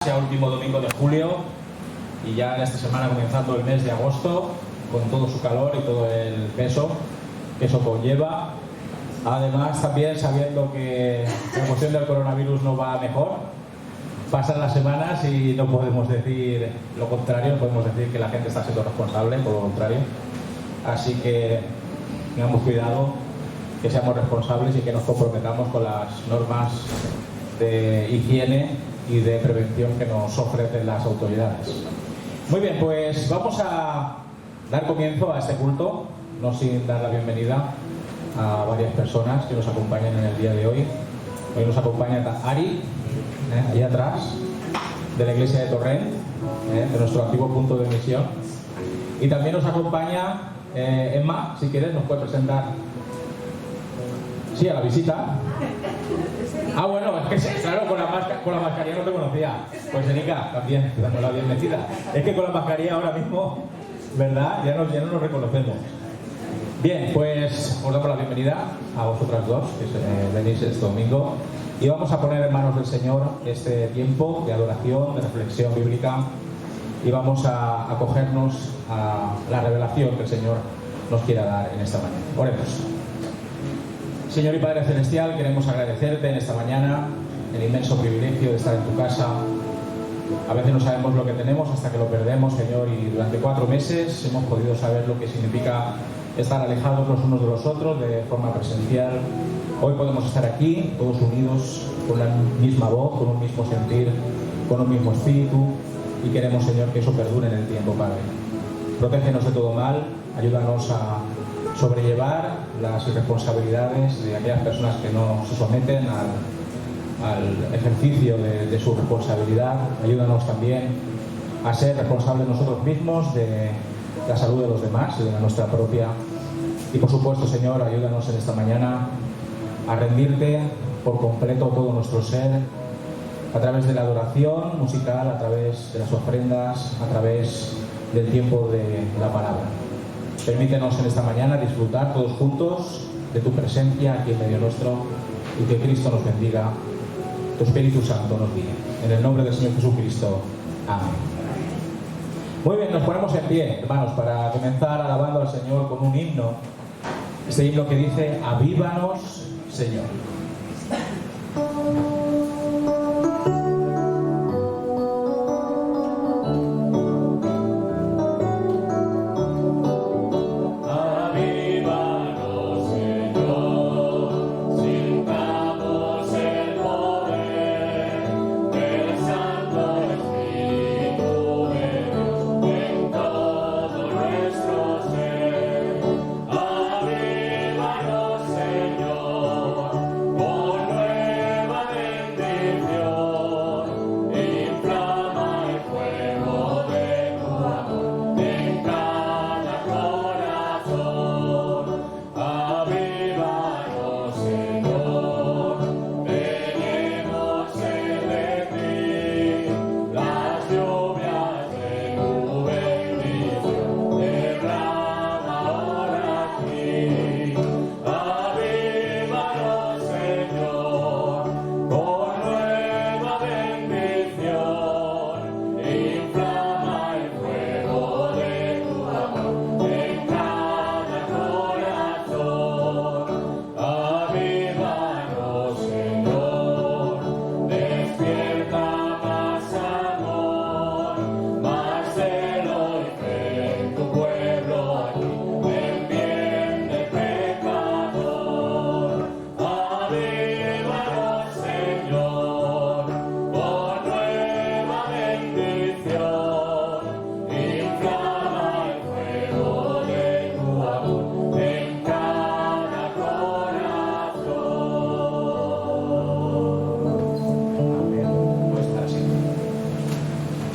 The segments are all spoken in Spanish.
Sea último domingo de julio y ya en esta semana comenzando el mes de agosto con todo su calor y todo el peso que eso conlleva. Además, también sabiendo que la cuestión del coronavirus no va mejor, pasan las semanas y no podemos decir lo contrario, no podemos decir que la gente está siendo responsable, por lo contrario. Así que tengamos cuidado, que seamos responsables y que nos comprometamos con las normas de higiene y de prevención que nos ofrecen las autoridades. Muy bien, pues vamos a dar comienzo a este culto, no sin dar la bienvenida a varias personas que nos acompañan en el día de hoy. Hoy nos acompaña Ari, allá atrás, de la iglesia de Torrent, de nuestro antiguo punto de misión. Y también nos acompaña Emma, si quieres, nos puede presentar. Sí, a la visita. Ah, bueno, es que claro, con la mascarilla no te conocía. Pues Erika, también, te damos la bienvenida. Es que con la mascarilla ahora mismo, ¿verdad? Ya no nos reconocemos. Bien, pues os damos la bienvenida a vosotras dos, que venís este domingo. Y vamos a poner en manos del Señor este tiempo de adoración, de reflexión bíblica. Y vamos a acogernos a la revelación que el Señor nos quiera dar en esta mañana. Oremos. Señor y Padre Celestial, queremos agradecerte en esta mañana el inmenso privilegio de estar en tu casa. A veces no sabemos lo que tenemos hasta que lo perdemos, Señor, y durante 4 meses hemos podido saber lo que significa estar alejados los unos de los otros de forma presencial. Hoy podemos estar aquí, todos unidos, con la misma voz, con un mismo sentir, con un mismo espíritu, y queremos, Señor, que eso perdure en el tiempo, Padre. Protégenos de todo mal, ayúdanos a sobrellevar las irresponsabilidades de aquellas personas que no se someten al ejercicio de su responsabilidad. Ayúdanos también a ser responsables nosotros mismos de la salud de los demás y de la nuestra propia. Y por supuesto, Señor, ayúdanos en esta mañana a rendirte por completo todo nuestro ser, a través de la adoración musical, a través de las ofrendas, a través del tiempo de la palabra. Permítenos en esta mañana disfrutar todos juntos de tu presencia aquí en medio nuestro y que Cristo nos bendiga, tu Espíritu Santo nos guíe. En el nombre del Señor Jesucristo. Amén. Muy bien, nos ponemos en pie, hermanos, para comenzar alabando al Señor con un himno. Este himno que dice: Avívanos, Señor.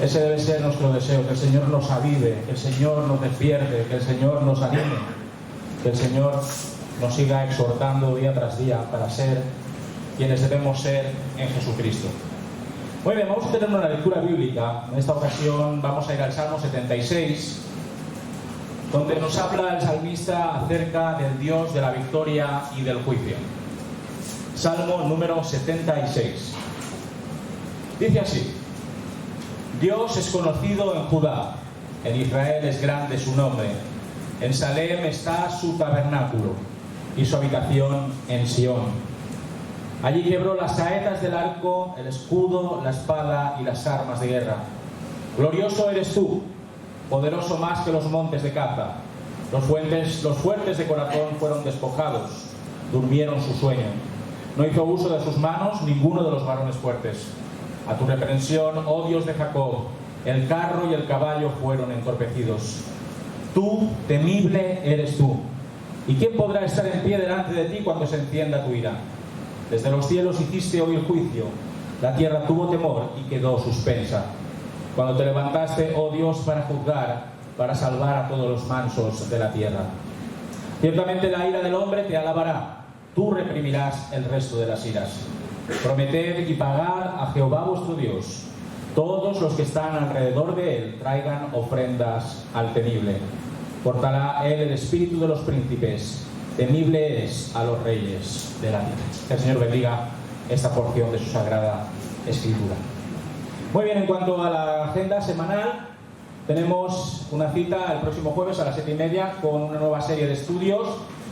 Ese debe ser nuestro deseo, que el Señor nos avive, que el Señor nos despierte, que el Señor nos anime, que el Señor nos siga exhortando día tras día para ser quienes debemos ser en Jesucristo. Muy bien, vamos a tener una lectura bíblica. En esta ocasión vamos a ir al Salmo 76, donde nos habla el salmista acerca del Dios de la victoria y del juicio. Salmo número 76. Dice así: Dios es conocido en Judá, en Israel es grande su nombre, en Salem está su tabernáculo y su habitación en Sión. Allí quebró las saetas del arco, el escudo, la espada y las armas de guerra. Glorioso eres tú, poderoso más que los montes de caza. Los fuertes de corazón fueron despojados, durmieron su sueño. No hizo uso de sus manos ninguno de los varones fuertes. A tu reprensión, oh Dios de Jacob, el carro y el caballo fueron entorpecidos. Tú, temible, eres tú. ¿Y quién podrá estar en pie delante de ti cuando se encienda tu ira? Desde los cielos hiciste oír juicio, la tierra tuvo temor y quedó suspensa. Cuando te levantaste, oh Dios, para juzgar, para salvar a todos los mansos de la tierra. Ciertamente la ira del hombre te alabará, tú reprimirás el resto de las iras. Prometed y pagad a Jehová vuestro Dios. Todos los que están alrededor de él traigan ofrendas al temible. Cortará él el espíritu de los príncipes. Temible es a los reyes de la tierra. Que el Señor bendiga esta porción de su sagrada escritura. Muy bien, en cuanto a la agenda semanal, tenemos una cita el próximo jueves a las 7:30 con una nueva serie de estudios.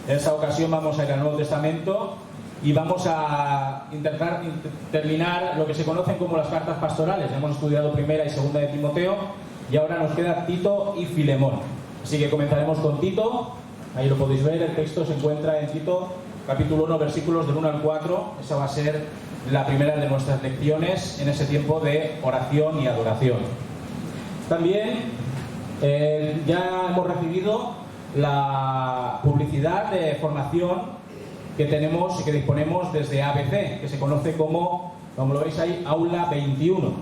En esta ocasión vamos a ir al Nuevo Testamento y vamos a intentar terminar lo que se conocen como las cartas pastorales. Hemos estudiado primera y segunda de Timoteo y ahora nos queda Tito y Filemón. Así que comenzaremos con Tito. Ahí lo podéis ver, el texto se encuentra en Tito, capítulo 1, versículos del 1 al 4. Esa va a ser la primera de nuestras lecciones en ese tiempo de oración y adoración. También ya hemos recibido la publicidad de formación que tenemos y que disponemos desde ABC, que se conoce como lo veis ahí, Aula 21.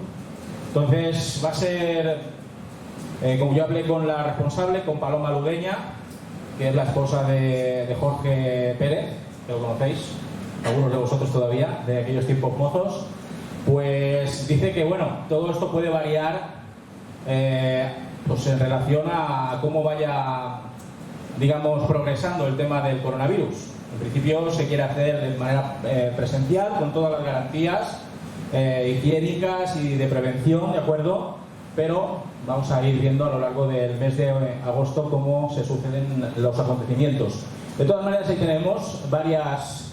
Entonces va a ser, como yo hablé con la responsable, con Paloma Ludeña, que es la esposa de Jorge Pérez, que lo conocéis, algunos de vosotros todavía, de aquellos tiempos mozos, pues dice que bueno, todo esto puede variar pues en relación a cómo vaya, digamos, progresando el tema del coronavirus. En principio se quiere hacer de manera presencial, con todas las garantías higiénicas y de prevención, ¿de acuerdo? Pero vamos a ir viendo a lo largo del mes de agosto cómo se suceden los acontecimientos. De todas maneras, ahí tenemos varias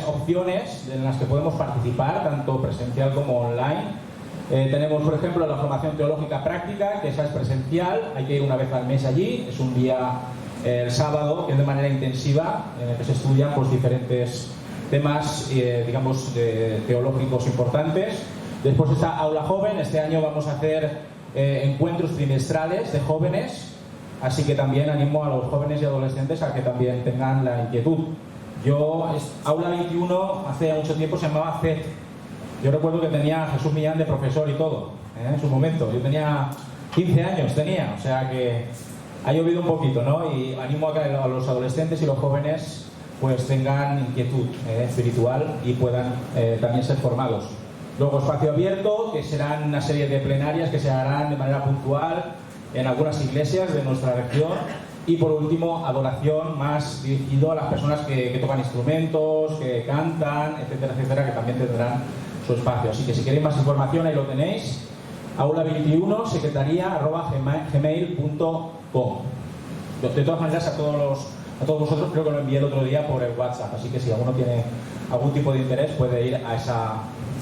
opciones en las que podemos participar, tanto presencial como online. Tenemos, por ejemplo, la formación teológica práctica, que esa es presencial, hay que ir una vez al mes allí, es un día el sábado, que es de manera intensiva, en el que se estudian pues, diferentes temas, digamos, teológicos importantes. Después está Aula Joven. Este año vamos a hacer encuentros trimestrales de jóvenes, así que también animo a los jóvenes y adolescentes a que también tengan la inquietud. Aula 21 hace mucho tiempo se llamaba CET. Yo recuerdo que tenía a Jesús Millán de profesor y todo, en su momento. Yo tenía 15 años, o sea que ha llovido un poquito, ¿no? Y animo a que a los adolescentes y los jóvenes pues tengan inquietud espiritual y puedan también ser formados. Luego espacio abierto, que serán una serie de plenarias que se harán de manera puntual en algunas iglesias de nuestra región. Y por último, adoración más dirigido a las personas que tocan instrumentos, que cantan, etcétera, etcétera, que también tendrán su espacio. Así que si queréis más información, ahí lo tenéis. Aula21, secretaría@gmail.com. De todas maneras, a todos vosotros creo que lo envié el otro día por el WhatsApp, así que si alguno tiene algún tipo de interés puede ir a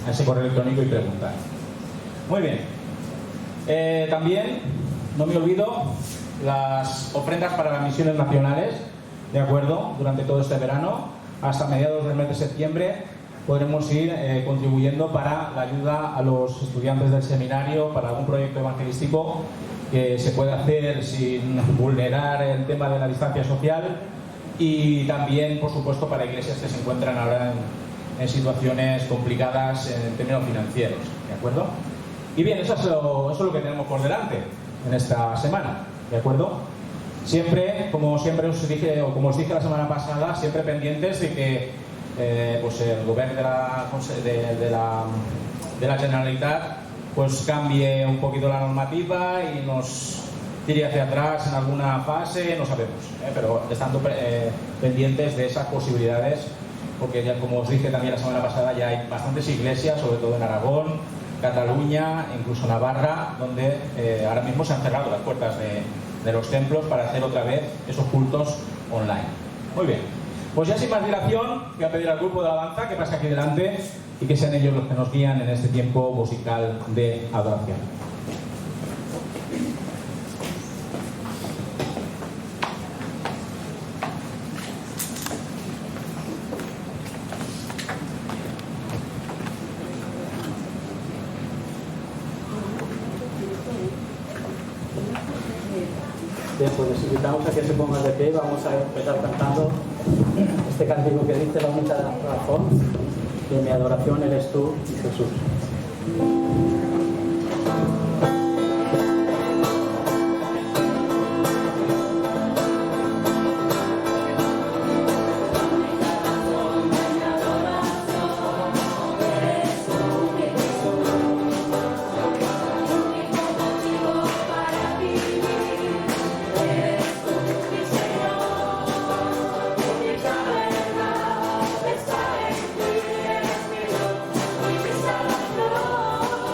ese correo electrónico y preguntar. Muy bien. También, no me olvido, las ofrendas para las misiones nacionales, ¿de acuerdo? Durante todo este verano, hasta mediados del mes de septiembre, podremos ir contribuyendo para la ayuda a los estudiantes del seminario, para algún proyecto evangelístico que se puede hacer sin vulnerar el tema de la distancia social, y también, por supuesto, para iglesias que se encuentran ahora en situaciones complicadas en términos financieros, ¿de acuerdo? Y bien, eso es lo que tenemos por delante en esta semana, ¿de acuerdo? Siempre, como siempre os dije, o como os dije la semana pasada, siempre pendientes de que pues el gobierno de la Generalitat pues cambie un poquito la normativa y nos tire hacia atrás en alguna fase, no sabemos, pero estando pendientes de esas posibilidades, porque ya, como os dije también la semana pasada, ya hay bastantes iglesias, sobre todo en Aragón, Cataluña, incluso Navarra, donde ahora mismo se han cerrado las puertas de los templos para hacer otra vez esos cultos online. Muy bien, pues ya sin más dilación voy a pedir al grupo de alabanza que pase aquí delante y que sean ellos los que nos guían en este tiempo musical de adoración. Bien, pues les invitamos a que se pongan de pie y vamos a empezar cantando este cántico que dice la única razón de mi adoración eres tú, Jesús. Está en ti, eres mi luz, mi salvador.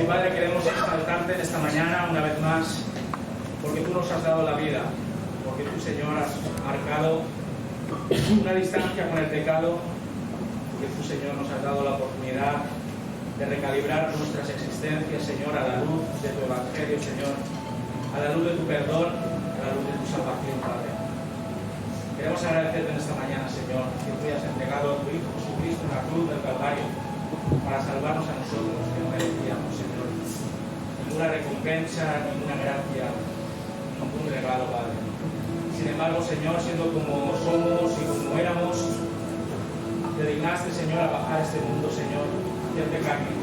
Padre, queremos exaltarte en esta mañana una vez más, porque tú nos has dado la vida, porque tú, Señor, has marcado una distancia con el pecado, porque tú, Señor, nos has dado la oportunidad de recalibrar nuestras existencias, Señor, a la luz de tu Evangelio, Señor, a la luz de tu perdón, a la luz de tu salvación, Padre. Queremos agradecerte en esta mañana, Señor, que tú hayas entregado a tu Hijo Jesucristo en la cruz del Calvario para salvarnos a nosotros, que no merecíamos, Señor. Ninguna recompensa, ninguna gracia, ningún regalo, Padre. Sin embargo, Señor, siendo como somos y como éramos, te dignaste, Señor, a bajar a este mundo, Señor, a hacerte carne,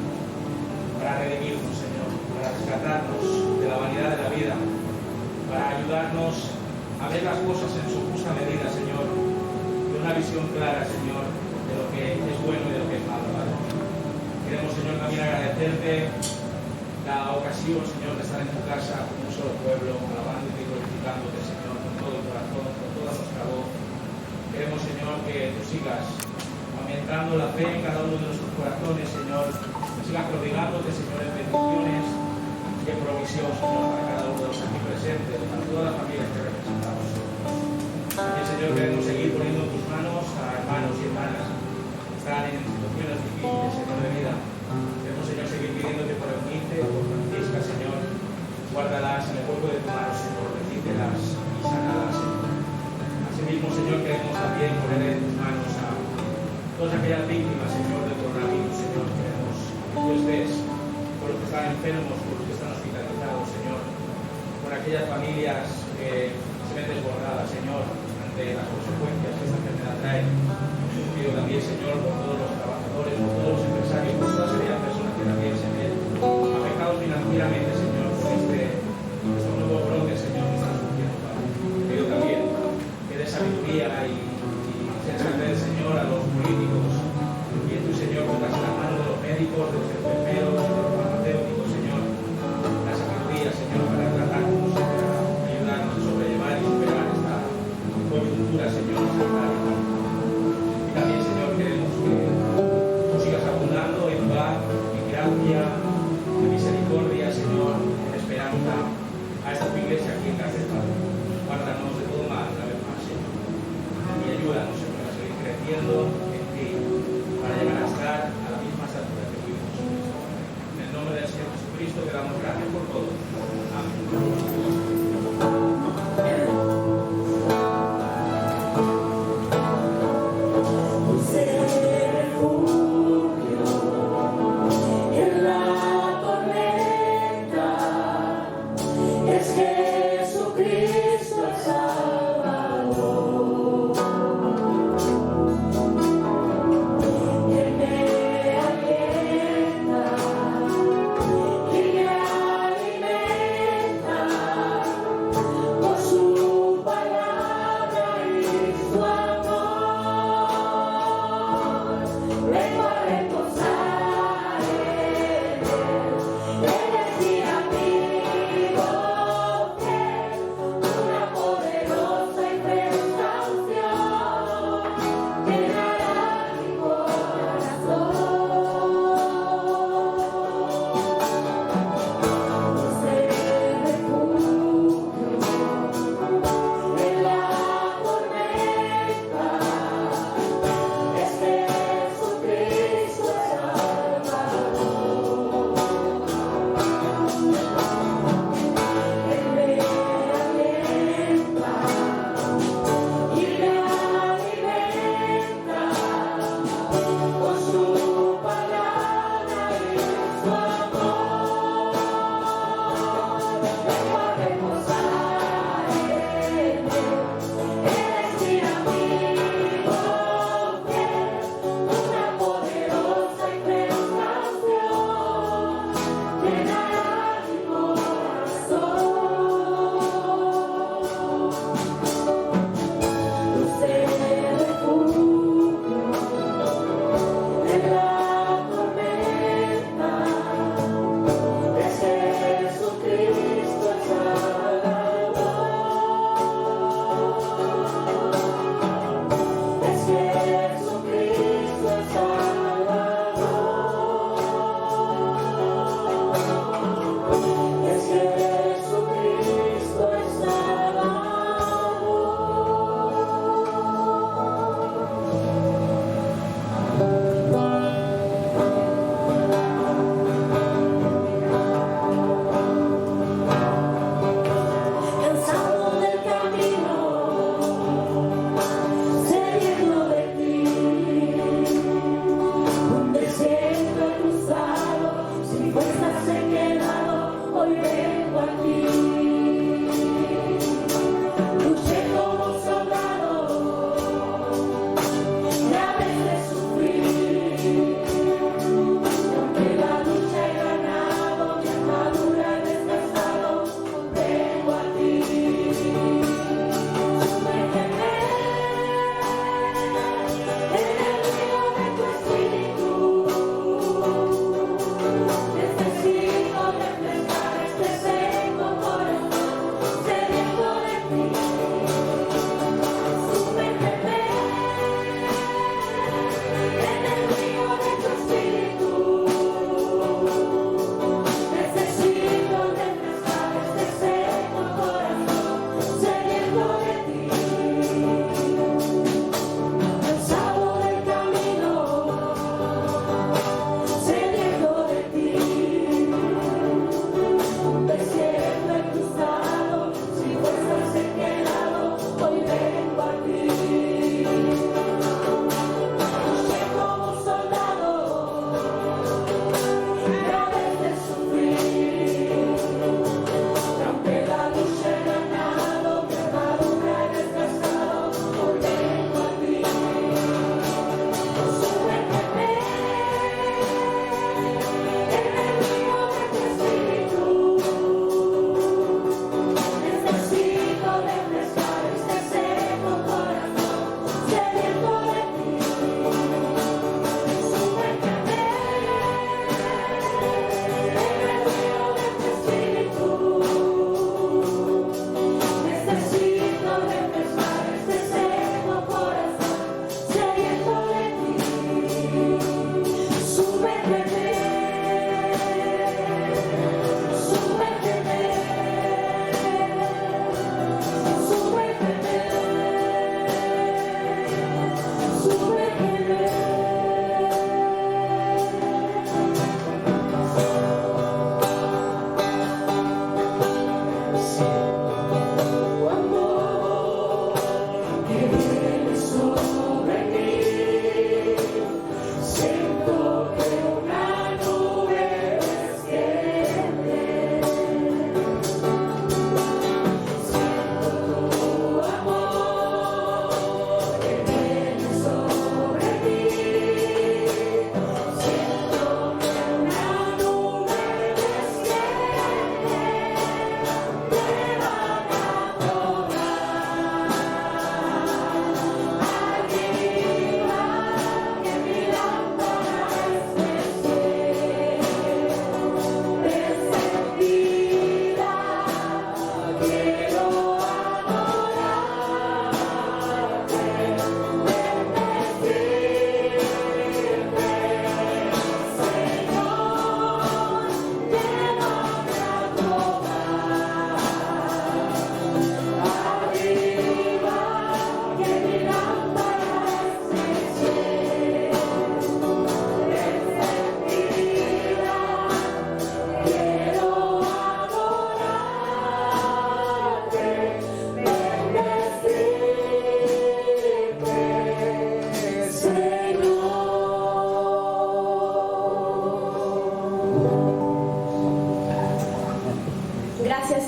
para redimirnos, Señor, para rescatarnos de la vanidad de la vida, para ayudarnos a ver las cosas en su justa medida, Señor, de una visión clara, Señor, de lo que es bueno y de lo que es malo, Padre. Queremos, Señor, también agradecerte la ocasión, Señor, de estar en tu casa con un solo pueblo, alabándote y glorificándote, Señor, con todo el corazón, con toda nuestra voz. Queremos, Señor, que tú sigas aumentando la fe en cada uno de nuestros corazones, Señor, sigas prodigándote, Señor, en bendiciones y en provisión, Señor, para cada uno de los aquí presentes, para todas las familias que representamos. También, Señor, queremos seguir poniendo en tus manos a hermanos y hermanas que están en situaciones difíciles, Señor, de vida. Queremos, Señor, seguir pidiéndote por Eunice, por Francisca, Señor. Guárdalas en el cuerpo de tu mano, Señor. Bendícelas y sánalas, Señor. Asimismo, Señor, queremos también poner en tus manos a todas aquellas víctimas, Señor, del coronavirus, Señor. Queremos que tú estés por los que están enfermos, por los que están hospitalizados, Señor. Por aquellas familias que se ven desbordadas, Señor, ante las consecuencias que esta enfermedad trae. Pido también, Señor, por todos los trabajadores, por todos los empresarios, por todas aquellas personas que también se ven afectados financieramente, Señor, por estos nuevos brotes, Señor, que están surgiendo, Padre. Pido también que dé sabiduría y sensatez, Señor, a los políticos, y tú, Señor, pongas en las manos de los médicos, de los enfermeros, de los farmacéuticos, Señor, la sabiduría, Señor, para tratarnos, para ayudarnos a sobrellevar y superar esta coyuntura, Señor, sanitaria. Y también, Señor, queremos que tú sigas abundando en paz, en gracia, en misericordia, Señor, en esperanza a esta tu iglesia aquí en Cáceres, Padre. Guárdanos de todo mal una vez más, Señor. Y ayúdanos, Señor, a seguir creciendo en ti para llegar a estar a la misma estatura que tuvimos, Jesucristo. En el nombre del Señor Jesucristo te damos gracias por todo. Amén. En la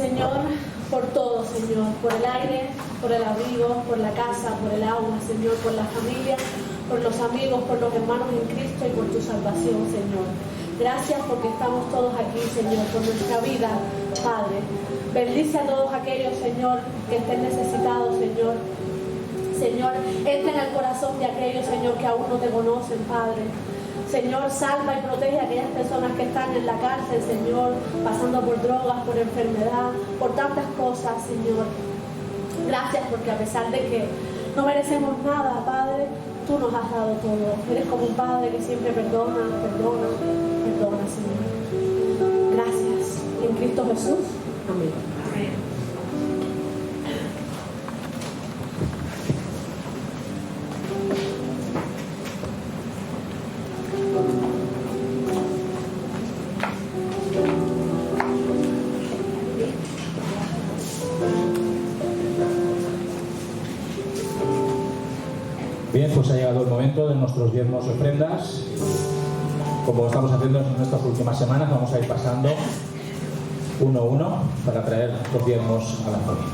Señor, por todo, Señor, por el aire, por el abrigo, por la casa, por el agua, Señor, por la familia, por los amigos, por los hermanos en Cristo y por tu salvación, Señor. Gracias porque estamos todos aquí, Señor, por nuestra vida, Padre. Bendice a todos aquellos, Señor, que estén necesitados, Señor. Señor, entra en el corazón de aquellos, Señor, que aún no te conocen, Padre. Señor, salva y protege a aquellas personas que están en la cárcel, Señor, pasando por drogas, por enfermedad, por tantas cosas, Señor. Gracias porque a pesar de que no merecemos nada, Padre, tú nos has dado todo. Eres como un Padre que siempre perdona, Señor. Gracias. En Cristo Jesús. Amén. Amén. Bien, pues ha llegado el momento de nuestros diezmos y ofrendas. Como estamos haciendo en estas últimas semanas, vamos a ir pasando uno a uno para traer los diezmos a la familia.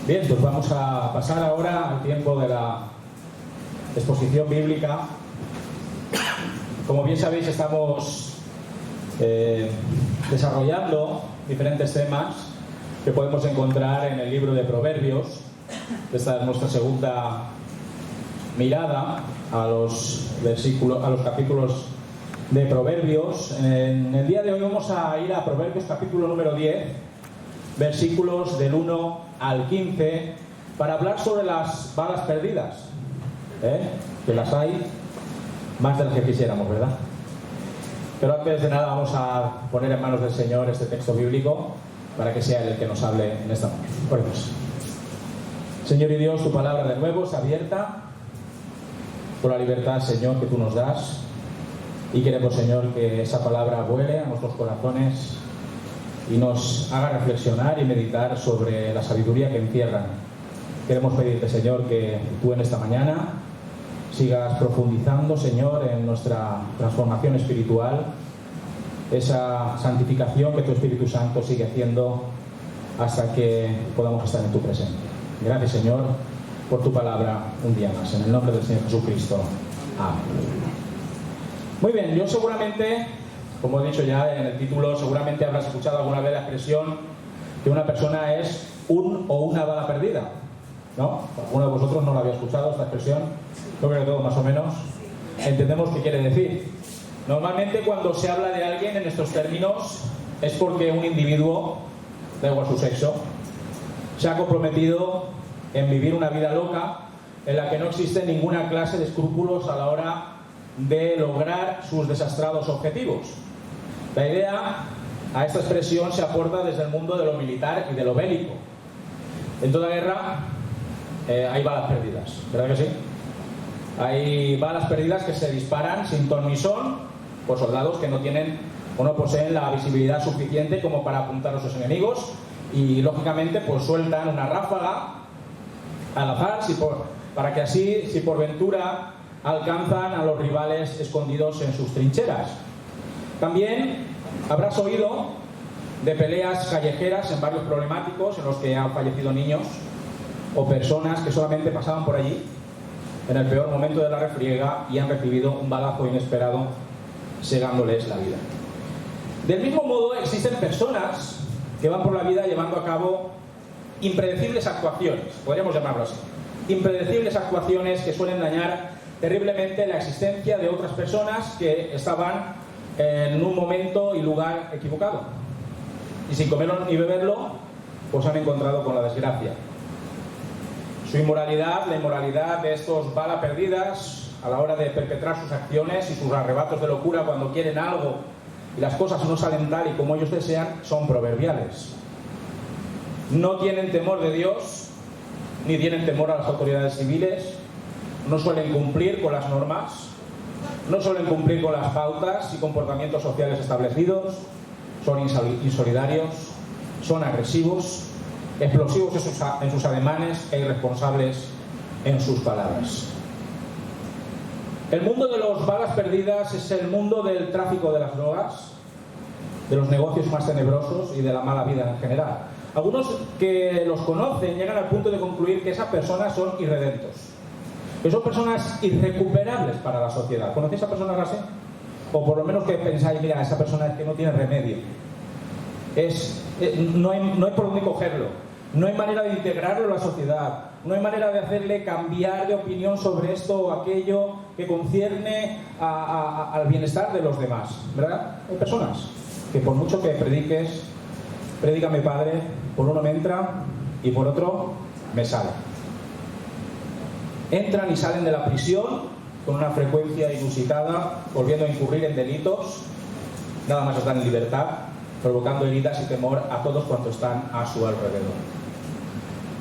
Bien, pues vamos a pasar ahora al tiempo de la exposición bíblica. Como bien sabéis, estamos desarrollando diferentes temas que podemos encontrar en el libro de Proverbios. Esta es nuestra segunda mirada a los capítulos de Proverbios. En el día de hoy vamos a ir a Proverbios capítulo número 10, versículos del 1 al 15, para hablar sobre las balas perdidas, que las hay más de las que quisiéramos, ¿verdad? Pero antes de nada vamos a poner en manos del Señor este texto bíblico para que sea Él el que nos hable en esta noche. Oremos. Señor y Dios, tu palabra de nuevo es abierta por la libertad, Señor, que tú nos das, y queremos, Señor, que esa palabra vuele a nuestros corazones y nos haga reflexionar y meditar sobre la sabiduría que encierran. Queremos pedirte, Señor, que tú en esta mañana sigas profundizando, Señor, en nuestra transformación espiritual, esa santificación que tu Espíritu Santo sigue haciendo hasta que podamos estar en tu presencia. Gracias, Señor, por tu palabra un día más. En el nombre del Señor Jesucristo. Amén. Muy bien, yo seguramente, como he dicho ya en el título, seguramente habrás escuchado alguna vez la expresión que una persona es un o una bala perdida, ¿no? ¿Alguno de vosotros no la había escuchado esta expresión? Yo creo que todos más o menos entendemos qué quiere decir. Normalmente cuando se habla de alguien en estos términos es porque un individuo, da igual su sexo, se ha comprometido en vivir una vida loca en la que no existe ninguna clase de escrúpulos a la hora de lograr sus desastrados objetivos. La idea a esta expresión se aporta desde el mundo de lo militar y de lo bélico. En toda guerra hay balas perdidas, ¿verdad que sí? Hay balas perdidas que se disparan sin ton ni son por soldados que no tienen o no poseen la visibilidad suficiente como para apuntar a sus enemigos y lógicamente pues sueltan una ráfaga al azar para que así, si por ventura alcanzan a los rivales escondidos en sus trincheras. También habrás oído de peleas callejeras en barrios problemáticos en los que han fallecido niños o personas que solamente pasaban por allí en el peor momento de la refriega y han recibido un balazo inesperado segándoles la vida. Del mismo modo, existen personas que van por la vida llevando a cabo impredecibles actuaciones, podríamos llamarlo así, impredecibles actuaciones que suelen dañar terriblemente la existencia de otras personas que estaban en un momento y lugar equivocado. Y sin comerlo ni beberlo, pues han encontrado con la desgracia. Su inmoralidad, la inmoralidad de estos bala perdidas a la hora de perpetrar sus acciones y sus arrebatos de locura cuando quieren algo y las cosas no salen tal y como ellos desean, son proverbiales. No tienen temor de Dios, ni tienen temor a las autoridades civiles, no suelen cumplir con las normas, no suelen cumplir con las pautas y comportamientos sociales establecidos, son insolidarios, son agresivos, explosivos en sus ademanes e irresponsables en sus palabras. El mundo de los balas perdidas es el mundo del tráfico de las drogas, de los negocios más tenebrosos y de la mala vida en general. Algunos que los conocen llegan al punto de concluir que esas personas son irredentos, que son personas irrecuperables para la sociedad. ¿Conocéis a personas así? O por lo menos que pensáis, mira, esa persona es que no tiene remedio. No hay por dónde cogerlo, no hay manera de integrarlo en la sociedad, no hay manera de hacerle cambiar de opinión sobre esto o aquello que concierne al bienestar de los demás, ¿verdad? Hay personas que por mucho que prediques, predica mi padre, por uno me entra y por otro me sale. Entran y salen de la prisión con una frecuencia inusitada, volviendo a incurrir en delitos, nada más están en libertad, provocando heridas y temor a todos cuantos están a su alrededor.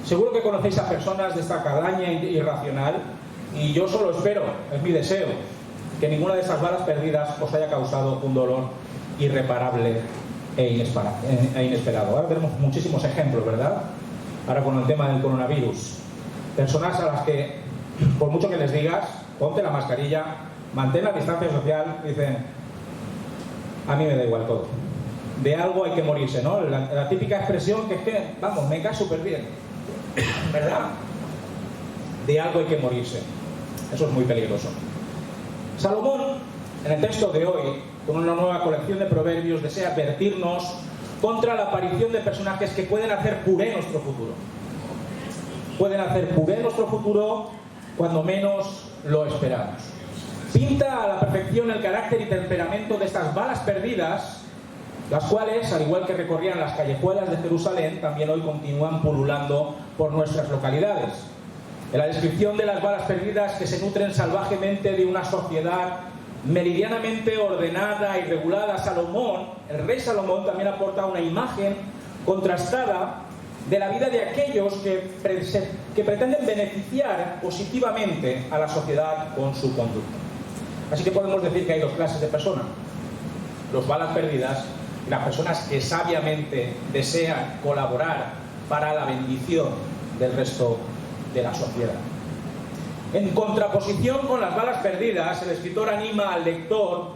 Seguro que conocéis a personas de esta calaña irracional y yo solo espero, es mi deseo, que ninguna de esas balas perdidas os haya causado un dolor irreparable e inesperado. Ahora tenemos muchísimos ejemplos, ¿verdad? Ahora con el tema del coronavirus. Personas a las que, por mucho que les digas, ponte la mascarilla, mantén la distancia social, dicen, a mí me da igual todo. De algo hay que morirse, ¿no? La típica expresión que es que, vamos, me cae súper bien, ¿verdad? De algo hay que morirse. Eso es muy peligroso. Salomón, en el texto de hoy, con una nueva colección de proverbios, desea advertirnos contra la aparición de personajes que pueden hacer puré nuestro futuro. Pueden hacer puré nuestro futuro cuando menos lo esperamos. Pinta a la perfección el carácter y temperamento de estas balas perdidas, las cuales, al igual que recorrían las callejuelas de Jerusalén, también hoy continúan pululando por nuestras localidades. En la descripción de las balas perdidas que se nutren salvajemente de una sociedad meridianamente ordenada y regulada, Salomón, el rey Salomón, también aporta una imagen contrastada de la vida de aquellos que pretenden beneficiar positivamente a la sociedad con su conducta. Así que podemos decir que hay dos clases de personas: los balas perdidas y las personas que sabiamente desean colaborar para la bendición del resto de la sociedad. En contraposición con las balas perdidas, el escritor anima al lector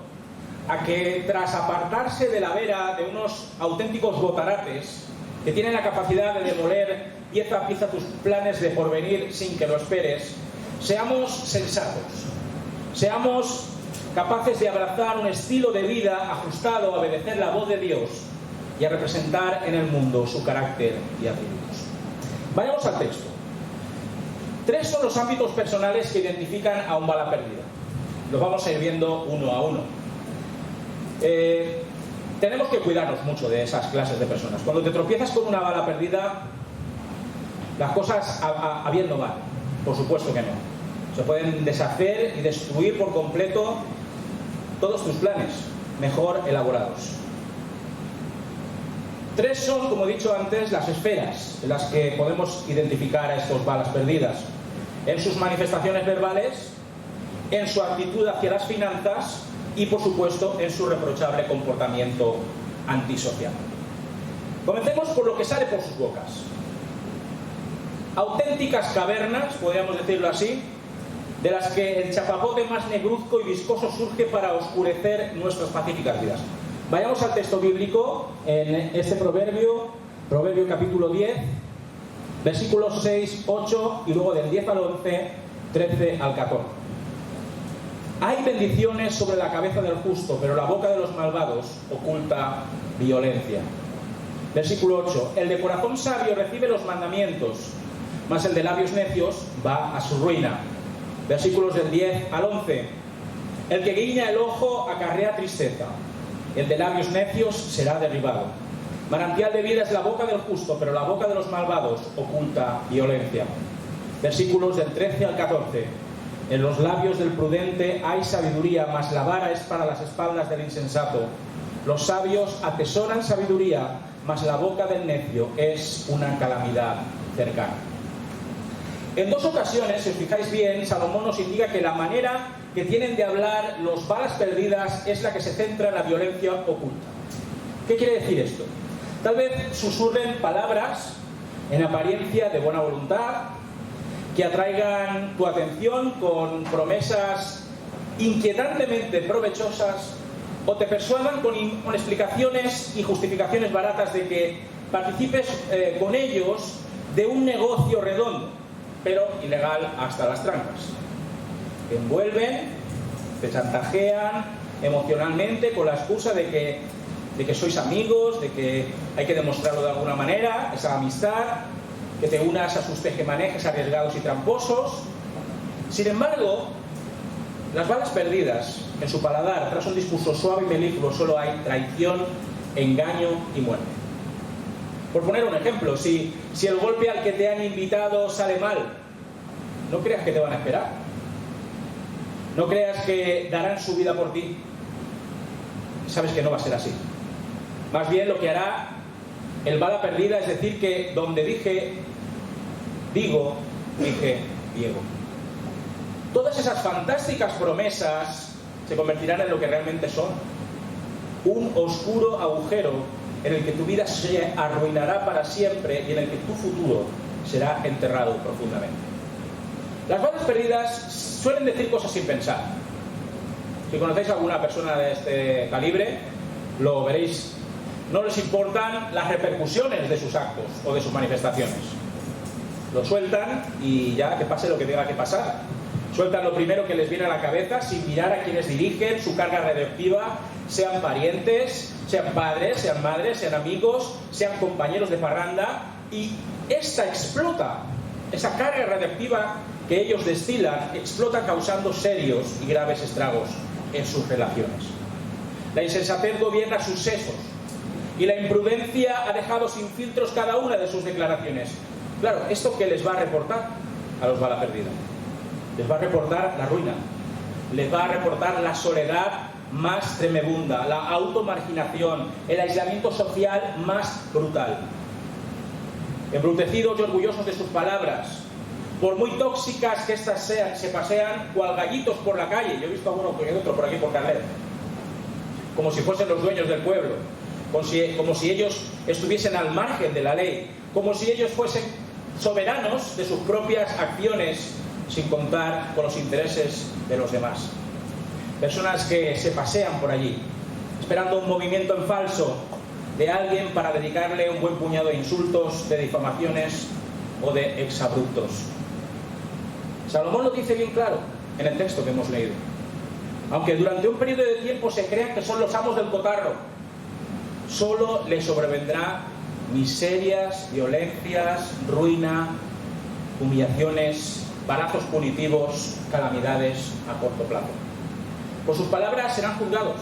a que, tras apartarse de la vera de unos auténticos botarates que tienen la capacidad de demoler pieza a pieza tus planes de porvenir sin que lo esperes, seamos sensatos, seamos capaces de abrazar un estilo de vida ajustado a obedecer la voz de Dios y a representar en el mundo su carácter y atributos. Vayamos al texto. 3 son los ámbitos personales que identifican a un bala perdida. Los vamos a ir viendo uno a uno. Tenemos que cuidarnos mucho de esas clases de personas. Cuando te tropiezas con una bala perdida, las cosas a bien no van. Por supuesto que no. Se pueden deshacer y destruir por completo todos tus planes, mejor elaborados. 3 son, como he dicho antes, las esferas en las que podemos identificar a estos balas perdidas: en sus manifestaciones verbales, en su actitud hacia las finanzas y, por supuesto, en su reprochable comportamiento antisocial. Comencemos por lo que sale por sus bocas. Auténticas cavernas, podríamos decirlo así, de las que el chapapote más negruzco y viscoso surge para oscurecer nuestras pacíficas vidas. Vayamos al texto bíblico, en este proverbio capítulo 10, versículos 6, 8 y luego del 10 al 11, 13 al 14. Hay bendiciones sobre la cabeza del justo, pero la boca de los malvados oculta violencia. Versículo 8. El de corazón sabio recibe los mandamientos, mas el de labios necios va a su ruina. Versículos del 10 al 11. El que guiña el ojo acarrea tristeza, el de labios necios será derribado. Manantial de vida es la boca del justo, pero la boca de los malvados oculta violencia. Versículos del 13 al 14. En los labios del prudente hay sabiduría, mas la vara es para las espaldas del insensato. Los sabios atesoran sabiduría, mas la boca del necio es una calamidad cercana. En dos ocasiones, si os fijáis bien, Salomón nos indica que la manera que tienen de hablar los balas perdidas es la que se centra en la violencia oculta. ¿Qué quiere decir esto? Tal vez susurren palabras en apariencia de buena voluntad, que atraigan tu atención con promesas inquietantemente provechosas, o te persuadan con explicaciones y justificaciones baratas de que participes con ellos de un negocio redondo, pero ilegal hasta las trancas. Te envuelven, te chantajean emocionalmente con la excusa de que sois amigos, de que hay que demostrarlo de alguna manera, esa amistad, que te unas a sus tejemanejes arriesgados y tramposos. Sin embargo, las balas perdidas, en su paladar, tras un discurso suave y melifluo, solo hay traición, engaño y muerte. Por poner un ejemplo, si el golpe al que te han invitado sale mal, no creas que te van a esperar. No creas que darán su vida por ti. Sabes que no va a ser así. Más bien lo que hará el bala perdida es decir que donde dije Diego. Todas esas fantásticas promesas se convertirán en lo que realmente son: un oscuro agujero en el que tu vida se arruinará para siempre y en el que tu futuro será enterrado profundamente. Las balas perdidas suelen decir cosas sin pensar. Si conocéis a alguna persona de este calibre, lo veréis. No les importan las repercusiones de sus actos o de sus manifestaciones. Lo sueltan y ya que pase lo que tenga que pasar. Sueltan lo primero que les viene a la cabeza sin mirar a quienes dirigen su carga radioactiva, sean parientes, sean padres, sean madres, sean amigos, sean compañeros de parranda, y esta explota. Esa carga radioactiva que ellos destilan explota causando serios y graves estragos en sus relaciones. La insensatez gobierna sus sesos y la imprudencia ha dejado sin filtros cada una de sus declaraciones. Claro, ¿esto qué les va a reportar a los bala perdida? Les va a reportar la ruina, les va a reportar la soledad más tremebunda, la automarginación, el aislamiento social más brutal. Embrutecidos y orgullosos de sus palabras, por muy tóxicas que éstas sean, se pasean cual gallitos por la calle. Yo he visto a uno que otro por aquí por Carlet, como si fuesen los dueños del pueblo, como si ellos estuviesen al margen de la ley, como si ellos fuesen soberanos de sus propias acciones, sin contar con los intereses de los demás. Personas que se pasean por allí, esperando un movimiento en falso de alguien para dedicarle un buen puñado de insultos, de difamaciones o de exabruptos. Salomón lo dice bien claro en el texto que hemos leído. Aunque durante un periodo de tiempo se crean que son los amos del cotarro, solo les sobrevendrá miserias, violencias, ruina, humillaciones, balazos punitivos, calamidades a corto plazo. Por sus palabras serán juzgados,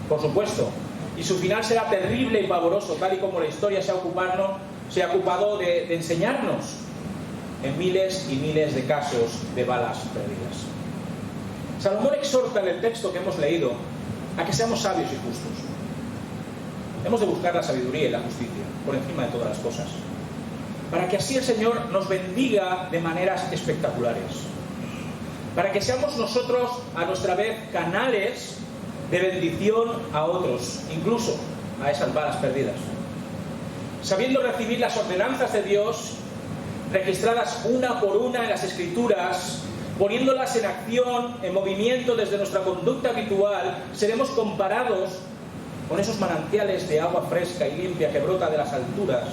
por supuesto, y su final será terrible y pavoroso, tal y como la historia se ha ocupado de enseñarnos en miles y miles de casos de balas perdidas. Salomón exhorta en el texto que hemos leído a que seamos sabios y justos. Hemos de buscar la sabiduría y la justicia por encima de todas las cosas, para que así el Señor nos bendiga de maneras espectaculares, para que seamos nosotros a nuestra vez canales de bendición a otros, incluso a esas balas perdidas, sabiendo recibir las ordenanzas de Dios registradas una por una en las Escrituras, Poniéndolas en acción, en movimiento desde nuestra conducta habitual, seremos comparados con esos manantiales de agua fresca y limpia que brota de las alturas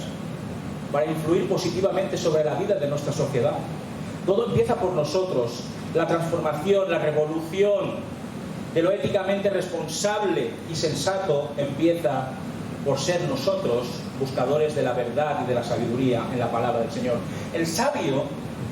para influir positivamente sobre la vida de nuestra sociedad. Todo empieza por nosotros. La transformación, la revolución de lo éticamente responsable y sensato empieza por ser nosotros buscadores de la verdad y de la sabiduría en la palabra del Señor. El sabio,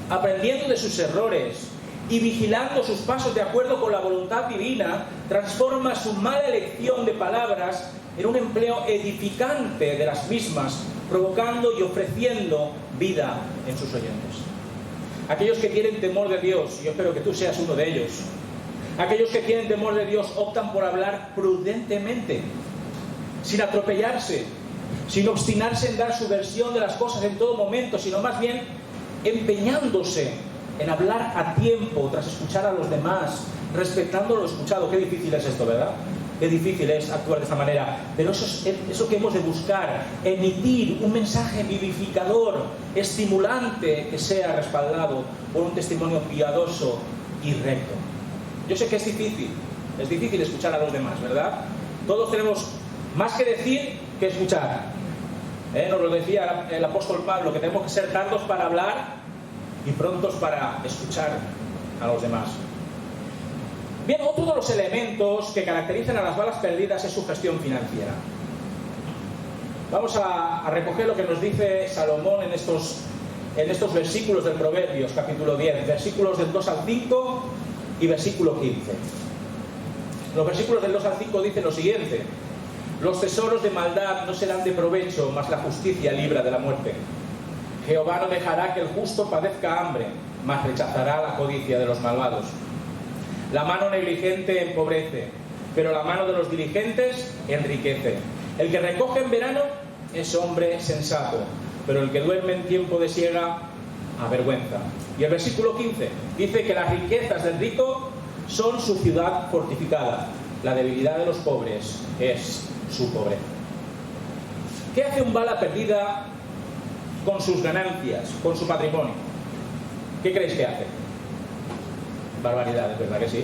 aprendiendo de sus errores y vigilando sus pasos de acuerdo con la voluntad divina, transforma su mala elección de palabras en un empleo edificante de las mismas, provocando y ofreciendo vida en sus oyentes. Aquellos que tienen temor de Dios, yo espero que tú seas uno de ellos, aquellos que tienen temor de Dios optan por hablar prudentemente, sin atropellarse, sin obstinarse en dar su versión de las cosas en todo momento, sino más bien empeñándose en hablar a tiempo, tras escuchar a los demás, respetando lo escuchado. Qué difícil es esto, ¿verdad? Qué difícil es actuar de esta manera. Pero eso que hemos de buscar, emitir un mensaje vivificador, estimulante, que sea respaldado por un testimonio piadoso y recto. Yo sé que es difícil escuchar a los demás, ¿verdad? Todos tenemos más que decir que escuchar. Nos lo decía el apóstol Pablo, que tenemos que ser tardos para hablar y prontos para escuchar a los demás. Bien, otro de los elementos que caracterizan a las balas perdidas es su gestión financiera. Vamos a recoger lo que nos dice Salomón en estos versículos del Proverbios, capítulo 10, versículos del 2 al 5 y versículo 15. Los versículos del 2 al 5 dicen lo siguiente: los tesoros de maldad no serán de provecho, mas la justicia libra de la muerte. Jehová no dejará que el justo padezca hambre, mas rechazará la codicia de los malvados. La mano negligente empobrece, pero la mano de los diligentes enriquece. El que recoge en verano es hombre sensato, pero el que duerme en tiempo de siega avergüenza. Y el versículo 15 dice que las riquezas del rico son su ciudad fortificada. La debilidad de los pobres es su pobreza. ¿Qué hace un bala perdida con sus ganancias, con su patrimonio? ¿Qué creéis que hace? Barbaridades, ¿verdad que sí?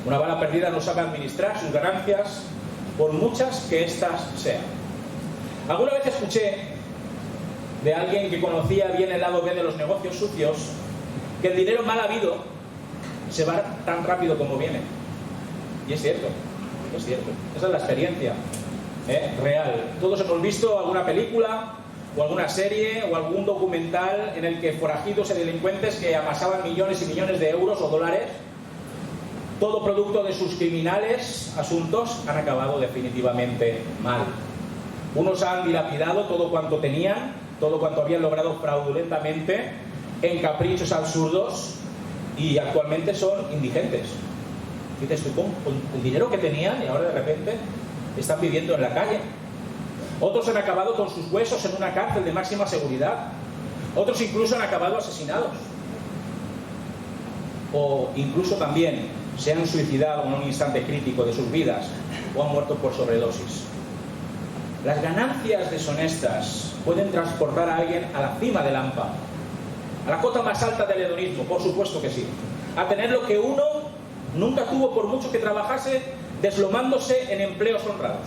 Una bala perdida no sabe administrar sus ganancias, por muchas que éstas sean. Alguna vez escuché de alguien que conocía bien el lado B de los negocios sucios, que el dinero mal habido se va tan rápido como viene. Y es cierto, es cierto. Esa es la experiencia real. Todos hemos visto alguna película o alguna serie o algún documental en el que forajidos y delincuentes que amasaban millones y millones de euros o dólares, todo producto de sus criminales asuntos, han acabado definitivamente mal. Unos han dilapidado todo cuanto tenían, todo cuanto habían logrado fraudulentamente, en caprichos absurdos, y actualmente son indigentes. Dices tú, con el dinero que tenían, y ahora de repente están viviendo en la calle. Otros han acabado con sus huesos en una cárcel de máxima seguridad. Otros incluso han acabado asesinados. O incluso también se han suicidado en un instante crítico de sus vidas o han muerto por sobredosis. Las ganancias deshonestas pueden transportar a alguien a la cima del hampa, a la cota más alta del hedonismo, por supuesto que sí, a tener lo que uno nunca tuvo por mucho que trabajase, deslomándose en empleos honrados.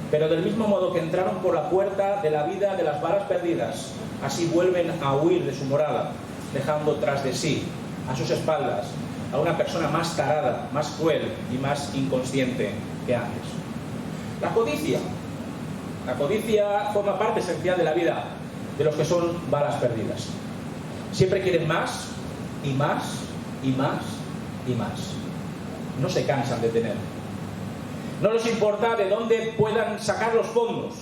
Pero del mismo modo que entraron por la puerta de la vida de las balas perdidas, así vuelven a huir de su morada, dejando tras de sí, a sus espaldas, a una persona más tarada, más cruel y más inconsciente que antes. La codicia forma parte esencial de la vida de los que son balas perdidas. Siempre quieren más y más y más y más. No se cansan de tener. No les importa de dónde puedan sacar los fondos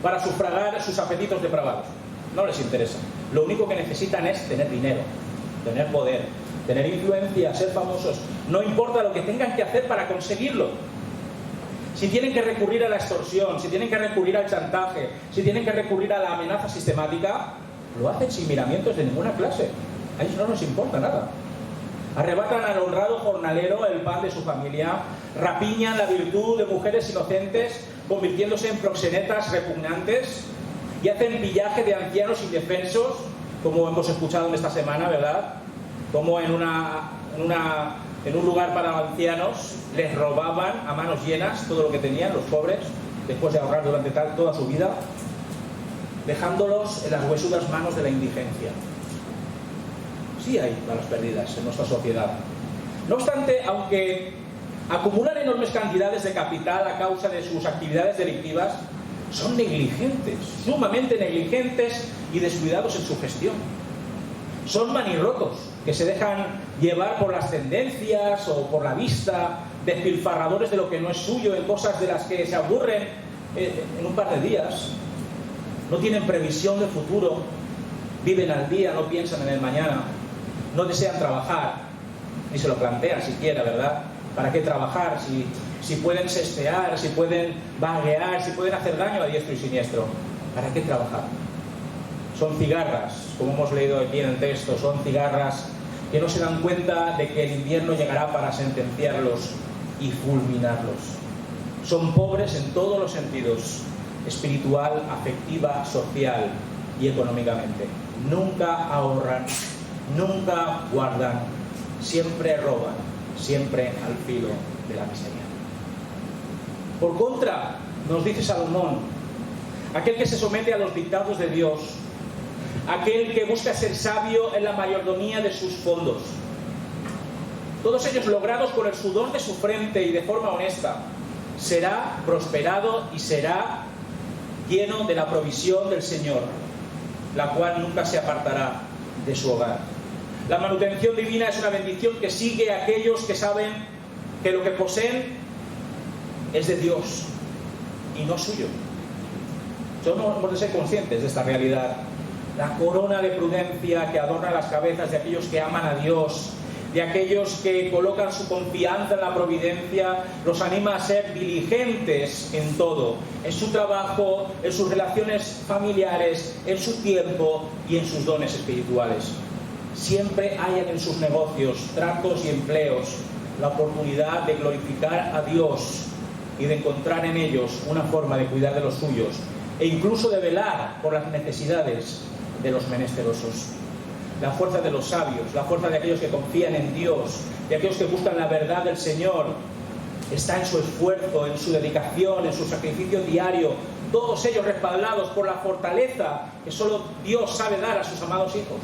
para sufragar sus apetitos depravados. No les interesa. Lo único que necesitan es tener dinero, tener poder, tener influencia, ser famosos. No importa lo que tengan que hacer para conseguirlo. Si tienen que recurrir a la extorsión, si tienen que recurrir al chantaje, si tienen que recurrir a la amenaza sistemática, lo hacen sin miramientos de ninguna clase. A ellos no nos importa nada. Arrebatan al honrado jornalero el pan de su familia, rapiñan la virtud de mujeres inocentes, convirtiéndose en proxenetas repugnantes, y hacen pillaje de ancianos indefensos, como hemos escuchado en esta semana, ¿verdad? como en un lugar para ancianos les robaban a manos llenas todo lo que tenían los pobres, después de ahorrar durante toda su vida, dejándolos en las huesudas manos de la indigencia. Sí hay balas perdidas en nuestra sociedad. No obstante, aunque acumulan enormes cantidades de capital a causa de sus actividades delictivas, son negligentes, sumamente negligentes y descuidados en su gestión. Son manirrotos que se dejan llevar por las tendencias o por la vista, despilfarradores de lo que no es suyo en cosas de las que se aburren en un par de días. No tienen previsión de futuro, viven al día, no piensan en el mañana, no desean trabajar, ni se lo plantean siquiera, ¿verdad? ¿Para qué trabajar si pueden sestear, si pueden vaguear, si pueden hacer daño a diestro y siniestro? ¿Para qué trabajar? Son cigarras, como hemos leído aquí en el texto, son cigarras que no se dan cuenta de que el invierno llegará para sentenciarlos y fulminarlos. Son pobres en todos los sentidos, espiritual, afectiva, social y económicamente. Nunca ahorran, nunca guardan, siempre roban, siempre al filo de la miseria. Por contra, nos dice Salomón, aquel que se somete a los dictados de Dios, aquel que busca ser sabio en la mayordomía de sus fondos, todos ellos logrados con el sudor de su frente y de forma honesta, será prosperado y será lleno de la provisión del Señor, la cual nunca se apartará de su hogar. La manutención divina es una bendición que sigue a aquellos que saben que lo que poseen es de Dios y no suyo. Hemos de ser conscientes de esta realidad. La corona de prudencia que adorna las cabezas de aquellos que aman a Dios, de aquellos que colocan su confianza en la providencia, los anima a ser diligentes en todo, en su trabajo, en sus relaciones familiares, en su tiempo y en sus dones espirituales. Siempre hayan en sus negocios, tratos y empleos la oportunidad de glorificar a Dios y de encontrar en ellos una forma de cuidar de los suyos e incluso de velar por las necesidades de los menesterosos. La fuerza de los sabios, la fuerza de aquellos que confían en Dios, de aquellos que buscan la verdad del Señor, está en su esfuerzo, en su dedicación, en su sacrificio diario, todos ellos respaldados por la fortaleza que solo Dios sabe dar a sus amados hijos.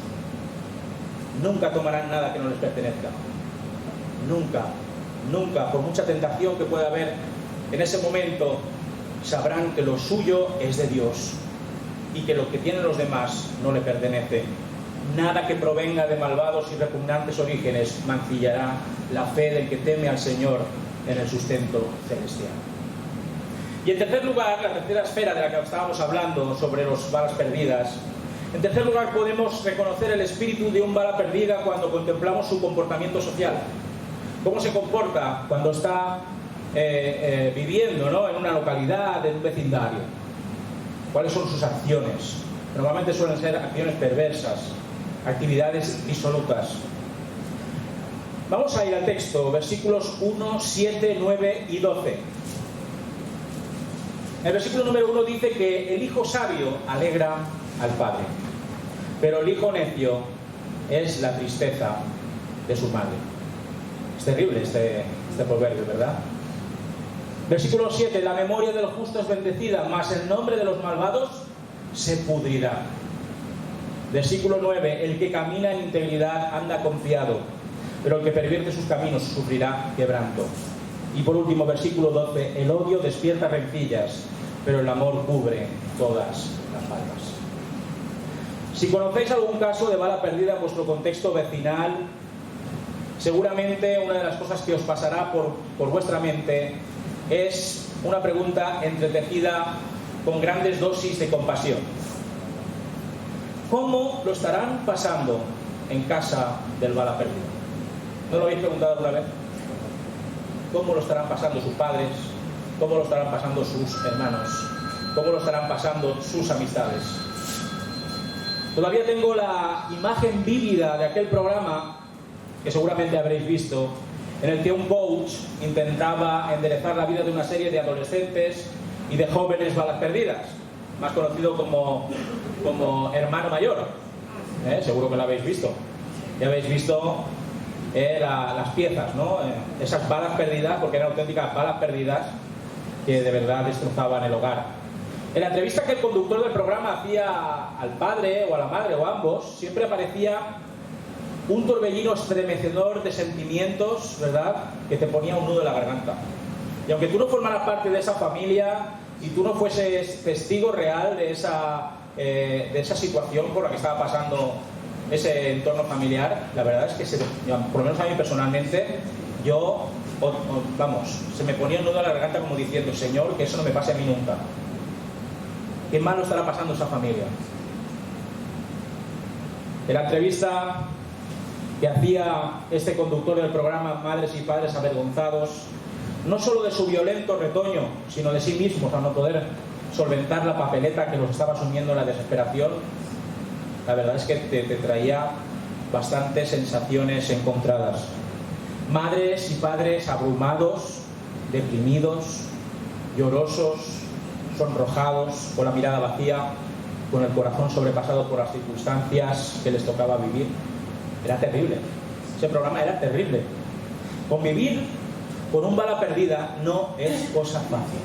Nunca tomarán nada que no les pertenezca. Nunca, nunca, por mucha tentación que pueda haber en ese momento, sabrán que lo suyo es de Dios y que lo que tienen los demás no le pertenece. Nada que provenga de malvados y repugnantes orígenes mancillará la fe del que teme al Señor en el sustento celestial. Y en tercer lugar, la tercera esfera de la que estábamos hablando sobre los balas perdidas, en tercer lugar podemos reconocer el espíritu de un bala perdida cuando contemplamos su comportamiento social. ¿Cómo se comporta cuando está viviendo, ¿no?, en una localidad, en un vecindario? ¿Cuáles son sus acciones? Normalmente suelen ser acciones perversas, actividades disolutas. Vamos a ir al texto, versículos 1, 7, 9 y 12. El versículo número 1 dice que el hijo sabio alegra al padre, pero el hijo necio es la tristeza de su madre. Es terrible este proverbio, ¿verdad? Versículo 7, la memoria del justo es bendecida, mas el nombre de los malvados se pudrirá. Versículo 9, el que camina en integridad anda confiado, pero el que pervierte sus caminos sufrirá quebranto. Y por último, versículo 12, el odio despierta rencillas, pero el amor cubre todas las faltas. Si conocéis algún caso de bala perdida en vuestro contexto vecinal, seguramente una de las cosas que os pasará por vuestra mente es una pregunta entretejida con grandes dosis de compasión. ¿Cómo lo estarán pasando en casa del bala perdido? ¿No lo habéis preguntado alguna vez? ¿Cómo lo estarán pasando sus padres? ¿Cómo lo estarán pasando sus hermanos? ¿Cómo lo estarán pasando sus amistades? Todavía tengo la imagen vívida de aquel programa que seguramente habréis visto, en el que un coach intentaba enderezar la vida de una serie de adolescentes y de jóvenes balas perdidas, más conocido como Hermano Mayor. Seguro que lo habéis visto. Ya habéis visto las piezas, ¿no? Esas balas perdidas, porque eran auténticas balas perdidas que de verdad destrozaban el hogar. En la entrevista que el conductor del programa hacía al padre o a la madre o a ambos, siempre aparecía un torbellino estremecedor de sentimientos, ¿verdad?, que te ponía un nudo en la garganta. Y aunque tú no formaras parte de esa familia y tú no fueses testigo real de esa situación por la que estaba pasando ese entorno familiar, la verdad es que, por lo menos a mí personalmente, se me ponía un nudo en la garganta como diciendo: Señor, que eso no me pase a mí nunca. ¿Qué malo estará pasando esa familia? En la entrevista que hacía este conductor del programa Madres y Padres Avergonzados, no solo de su violento retoño, sino de sí mismos al no poder solventar la papeleta que los estaba sumiendo en la desesperación, la verdad es que te traía bastantes sensaciones encontradas. Madres y padres abrumados, deprimidos, llorosos, sonrojados, con la mirada vacía, con el corazón sobrepasado por las circunstancias que les tocaba vivir. Era terrible. Ese programa era terrible. Convivir con un bala perdida no es cosa fácil.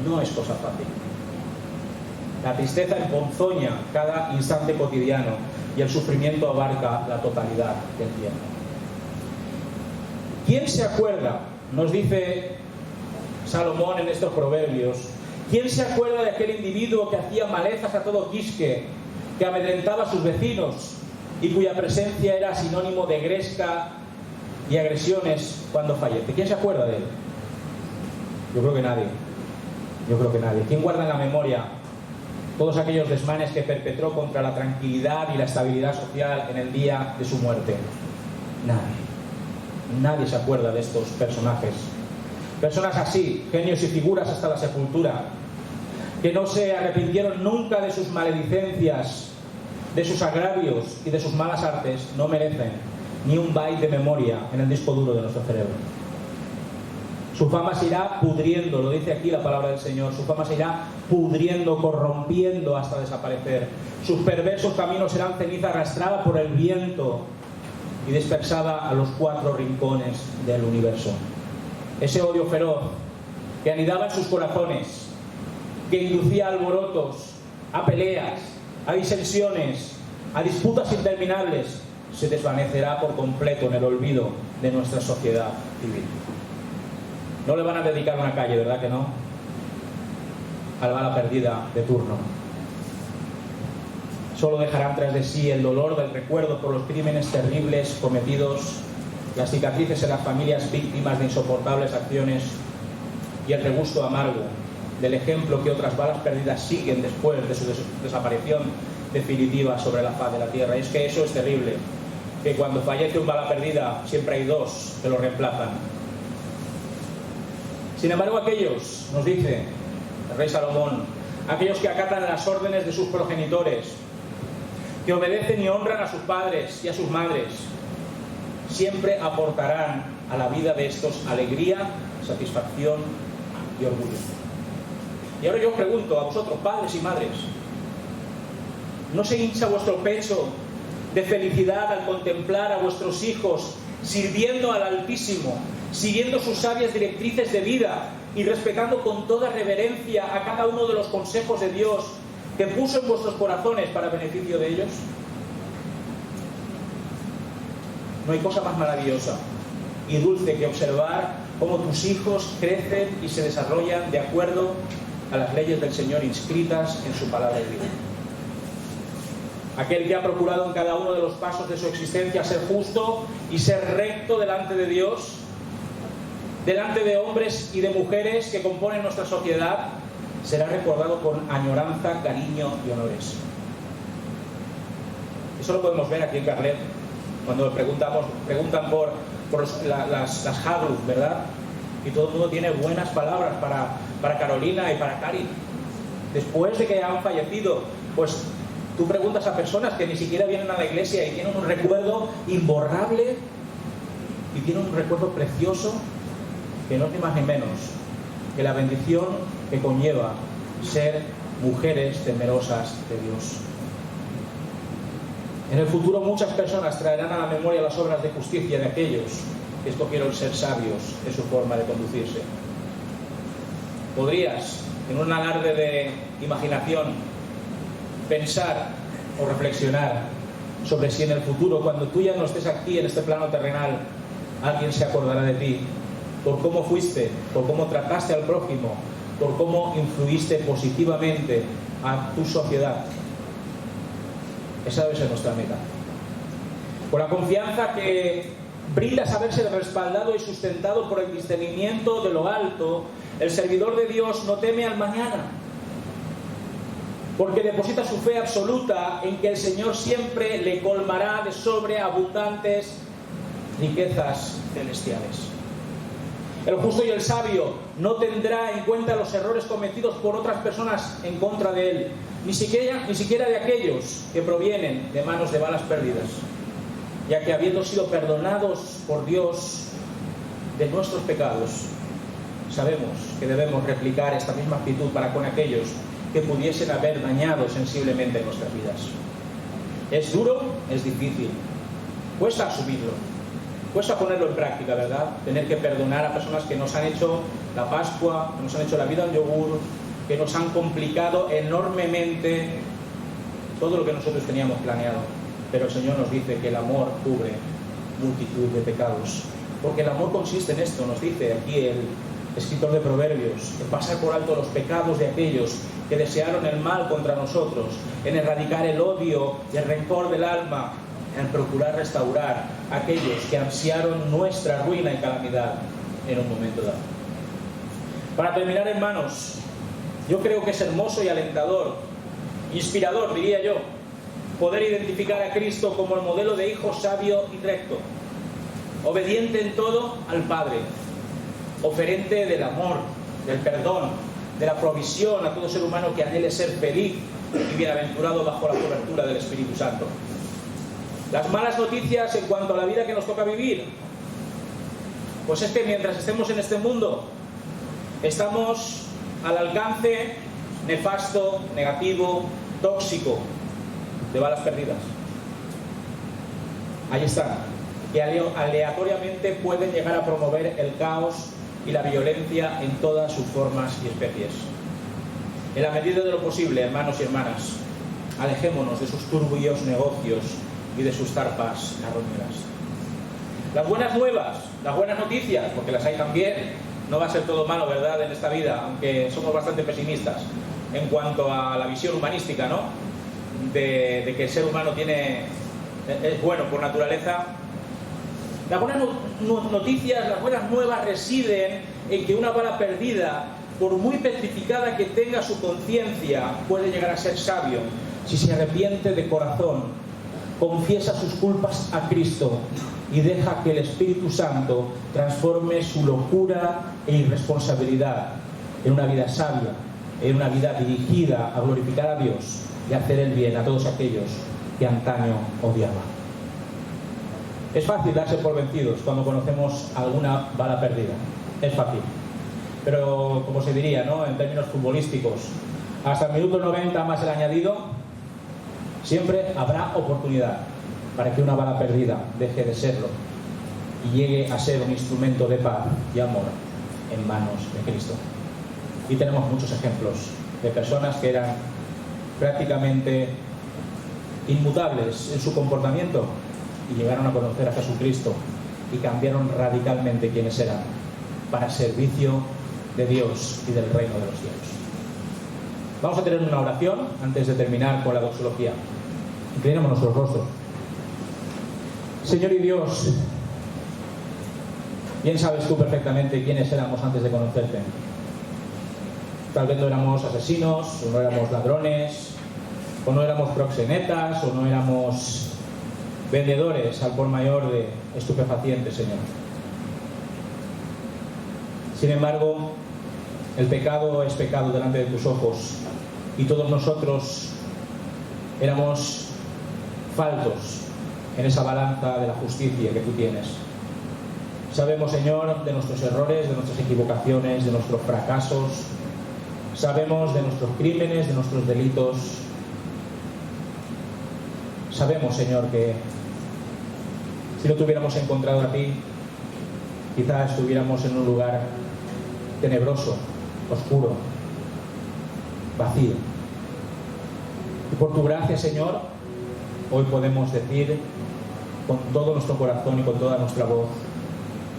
No es cosa fácil. La tristeza emponzoña cada instante cotidiano y el sufrimiento abarca la totalidad del tiempo. ¿Quién se acuerda? Nos dice Salomón en estos proverbios. ¿Quién se acuerda de aquel individuo que hacía malezas a todo quisque, que amedrentaba a sus vecinos y cuya presencia era sinónimo de gresca y agresiones cuando fallece? ¿Quién se acuerda de él? Yo creo que nadie. Yo creo que nadie. ¿Quién guarda en la memoria todos aquellos desmanes que perpetró contra la tranquilidad y la estabilidad social en el día de su muerte? Nadie. Nadie se acuerda de estos personajes. Personas así, genios y figuras hasta la sepultura, que no se arrepintieron nunca de sus maledicencias, de sus agravios y de sus malas artes, no merecen ni un byte de memoria en el disco duro de nuestro cerebro. Su fama se irá pudriendo, lo dice aquí la palabra del Señor, su fama se irá pudriendo, corrompiendo hasta desaparecer. Sus perversos caminos serán ceniza arrastrada por el viento y dispersada a los 4 rincones del universo. Ese odio feroz que anidaba en sus corazones, que inducía a alborotos, a peleas, a disensiones, a disputas interminables, se desvanecerá por completo en el olvido de nuestra sociedad civil. No le van a dedicar una calle, ¿verdad que no?, a la bala perdida de turno. Solo dejarán tras de sí el dolor del recuerdo por los crímenes terribles cometidos, las cicatrices en las familias víctimas de insoportables acciones y el regusto amargo del ejemplo que otras balas perdidas siguen después de su desaparición definitiva sobre la faz de la tierra. Y es que eso es terrible, que cuando fallece un bala perdida siempre hay 2 que lo reemplazan. Sin embargo, aquellos, nos dice el rey Salomón, aquellos que acatan las órdenes de sus progenitores, que obedecen y honran a sus padres y a sus madres, siempre aportarán a la vida de estos alegría, satisfacción y orgullo. Y ahora yo os pregunto a vosotros, padres y madres, ¿no se hincha vuestro pecho de felicidad al contemplar a vuestros hijos sirviendo al Altísimo, siguiendo sus sabias directrices de vida y respetando con toda reverencia a cada uno de los consejos de Dios que puso en vuestros corazones para beneficio de ellos? No hay cosa más maravillosa y dulce que observar cómo tus hijos crecen y se desarrollan de acuerdo a las leyes del Señor inscritas en su palabra de vida. Aquel que ha procurado en cada uno de los pasos de su existencia ser justo y ser recto delante de Dios, delante de hombres y de mujeres que componen nuestra sociedad, será recordado con añoranza, cariño y honores. Eso lo podemos ver aquí en Carlet, cuando preguntan por las Hadru, ¿verdad? Y todo el mundo tiene buenas palabras para Carolina y para Cari. Después de que han fallecido, pues tú preguntas a personas que ni siquiera vienen a la iglesia y tienen un recuerdo imborrable y tienen un recuerdo precioso que no es ni más ni menos que la bendición que conlleva ser mujeres temerosas de Dios. En el futuro muchas personas traerán a la memoria las obras de justicia de aquellos que escogieron ser sabios en su forma de conducirse. ¿Podrías, en un alarde de imaginación, pensar o reflexionar sobre si en el futuro, cuando tú ya no estés aquí en este plano terrenal, alguien se acordará de ti por cómo fuiste, por cómo trataste al prójimo, por cómo influiste positivamente a tu sociedad? Esa debe ser nuestra meta. Con la confianza que brinda saberse respaldado y sustentado por el discernimiento de lo alto, el servidor de Dios no teme al mañana, porque deposita su fe absoluta en que el Señor siempre le colmará de sobreabundantes riquezas celestiales. El justo y el sabio no tendrá en cuenta los errores cometidos por otras personas en contra de él, ni siquiera de aquellos que provienen de manos de balas perdidas, ya que habiendo sido perdonados por Dios de nuestros pecados, sabemos que debemos replicar esta misma actitud para con aquellos que pudiesen haber dañado sensiblemente nuestras vidas. Es duro, es difícil, cuesta asumirlo, cuesta ponerlo en práctica, ¿verdad? Tener que perdonar a personas que nos han hecho la Pascua, que nos han hecho la vida al yogur, que nos han complicado enormemente todo lo que nosotros teníamos planeado. Pero el Señor nos dice que el amor cubre multitud de pecados, porque el amor consiste en esto, nos dice aquí el escritor de Proverbios, en pasar por alto los pecados de aquellos que desearon el mal contra nosotros, en erradicar el odio y el rencor del alma, en procurar restaurar a aquellos que ansiaron nuestra ruina y calamidad en un momento dado. Para terminar, hermanos, yo creo que es hermoso y alentador, inspirador, diría yo, poder identificar a Cristo como el modelo de hijo sabio y recto, obediente en todo al Padre, oferente del amor, del perdón, de la provisión a todo ser humano que anhele ser feliz y bienaventurado bajo la cobertura del Espíritu Santo. Las malas noticias en cuanto a la vida que nos toca vivir, pues es que mientras estemos en este mundo, estamos al alcance nefasto, negativo, tóxico de balas perdidas. Ahí están, que aleatoriamente pueden llegar a promover el caos y la violencia en todas sus formas y especies. En la medida de lo posible, hermanos y hermanas, alejémonos de sus turbios negocios y de sus zarpas carroñeras. Las buenas nuevas, las buenas noticias, porque las hay también, no va a ser todo malo, ¿verdad?, en esta vida, aunque somos bastante pesimistas en cuanto a la visión humanística, ¿no?, de que el ser humano es bueno por naturaleza. Las buenas noticias, las buenas nuevas residen en que una bala perdida, por muy petrificada que tenga su conciencia, puede llegar a ser sabio si se arrepiente de corazón, confiesa sus culpas a Cristo y deja que el Espíritu Santo transforme su locura e irresponsabilidad en una vida sabia, en una vida dirigida a glorificar a Dios y hacer el bien a todos aquellos que antaño odiaban. Es fácil darse por vencidos cuando conocemos alguna bala perdida. Es fácil. Pero, como se diría, ¿no?, en términos futbolísticos, hasta el minuto 90 más el añadido, siempre habrá oportunidad para que una bala perdida deje de serlo y llegue a ser un instrumento de paz y amor en manos de Cristo. Y tenemos muchos ejemplos de personas que eran prácticamente inmutables en su comportamiento y llegaron a conocer a Jesucristo y cambiaron radicalmente quiénes eran para servicio de Dios y del reino de los cielos. Vamos a tener una oración antes de terminar con la doxología. Inclinemos nuestros rostros. Señor y Dios, bien sabes tú perfectamente quiénes éramos antes de conocerte. Tal vez no éramos asesinos, o no éramos ladrones, o no éramos proxenetas, o no éramos vendedores al por mayor de estupefacientes, Señor. Sin embargo, el pecado es pecado delante de tus ojos y todos nosotros éramos faltos en esa balanza de la justicia que tú tienes. Sabemos, Señor, de nuestros errores, de nuestras equivocaciones, de nuestros fracasos. Sabemos de nuestros crímenes, de nuestros delitos. sabemos, Señor, que si no te hubiéramos encontrado a ti, quizás estuviéramos en un lugar tenebroso, oscuro, vacío. Y por tu gracia, Señor, hoy podemos decir con todo nuestro corazón y con toda nuestra voz: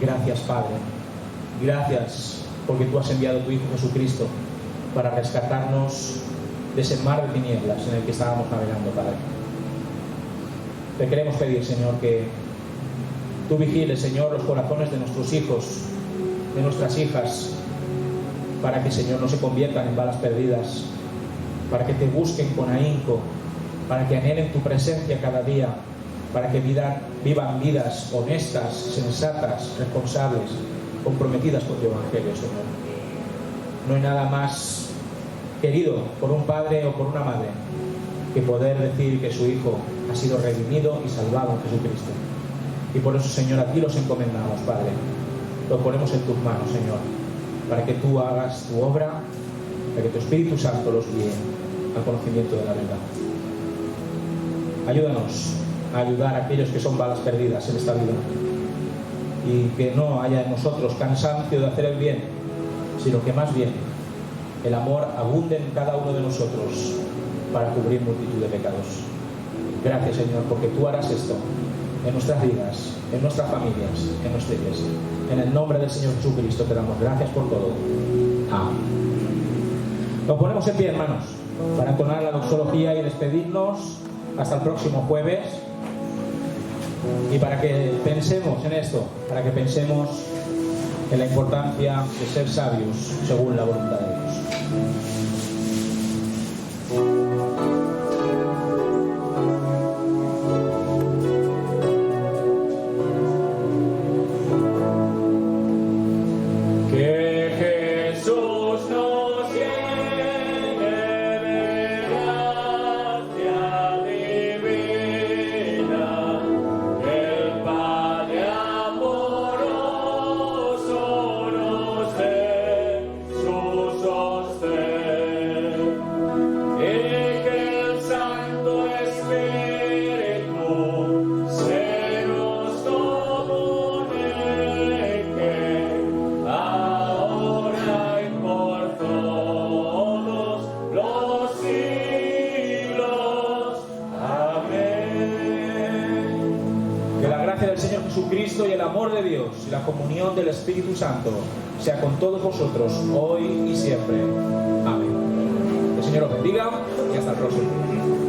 gracias, Padre. Gracias porque tú has enviado a tu Hijo Jesucristo para rescatarnos de ese mar de tinieblas en el que estábamos navegando, Padre. Te queremos pedir, Señor, que tú vigiles, Señor, los corazones de nuestros hijos, de nuestras hijas, para que, Señor, no se conviertan en balas perdidas, para que te busquen con ahínco, para que anhelen tu presencia cada día, para que vivan vidas honestas, sensatas, responsables, comprometidas con tu Evangelio, Señor. No hay nada más querido por un padre o por una madre que poder decir que su hijo ha sido redimido y salvado en Jesucristo. Y por eso, Señor, a ti los encomendamos, Padre. Lo ponemos en tus manos, Señor, para que tú hagas tu obra, para que tu Espíritu Santo los guíe al conocimiento de la verdad. Ayúdanos a ayudar a aquellos que son balas perdidas en esta vida, y que no haya en nosotros cansancio de hacer el bien, sino que más bien el amor abunde en cada uno de nosotros para cubrir multitud de pecados. Gracias, Señor, porque tú harás esto en nuestras vidas, en nuestras familias, en nuestra iglesia. En el nombre del Señor Jesucristo te damos gracias por todo. Amén. Nos ponemos en pie, hermanos, para entonar la doxología y despedirnos hasta el próximo jueves, y para que pensemos en esto, para que pensemos en la importancia de ser sabios según la voluntad de Dios. Jesucristo y el amor de Dios y la comunión del Espíritu Santo sea con todos vosotros hoy y siempre. Amén. El Señor os bendiga y hasta el próximo.